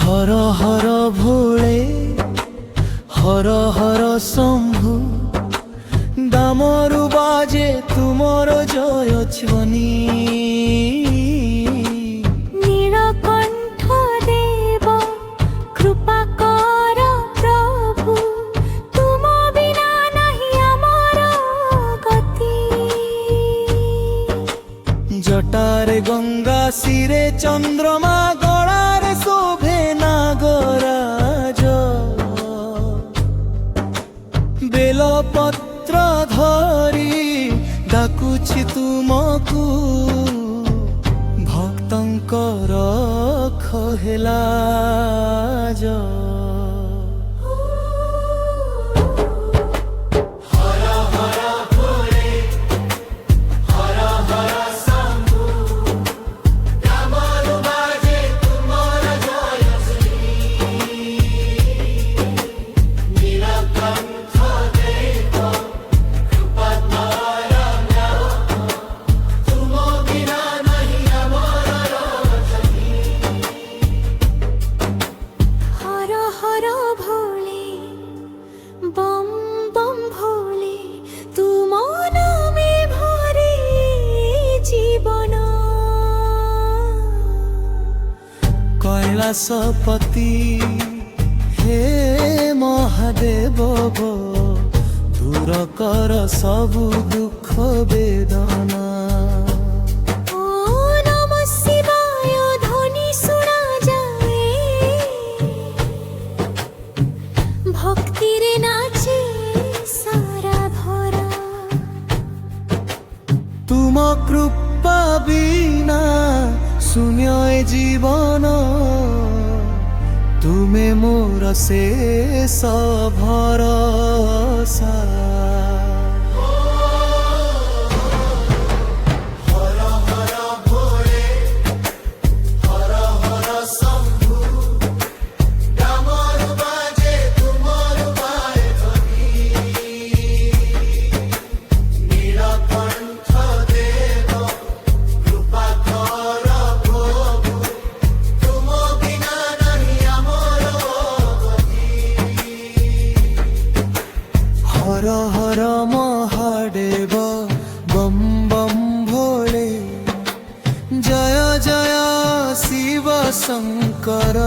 হর হর ভোলে হর হর শম্ভু দামরু বাজে তুমর জয় ধ্বনি। নীলকণ্ঠ দেব কৃপা কর প্রভু, তুম বিনা নাহি আমার গতি। জটারে গঙ্গা শিরে চন্দ্রমা গড়ারে শোভে নাগরাজ। বেলপত্র ধরি ডাকুছি তুমকু, ভক্তଙ୍କର ହେଲା হর হর ভোলে বম বম ভোলে, তুম নামে ভরে জীবন। কৈলাসপতি হে মহাদেব, দূর কর ସବୁ দুঃখ বেদনা। ও নমঃ শিবায় ধ্বনি শোনা যায়, ভক্তির নাচে সারা ধরা। তুম কৃপা বিনা শূন্য এ জীবন, তুমে মোর শেষ ভরসা। হর হর মহাদেব বম বম ভোলে, জয় জয় শিব শঙ্কর।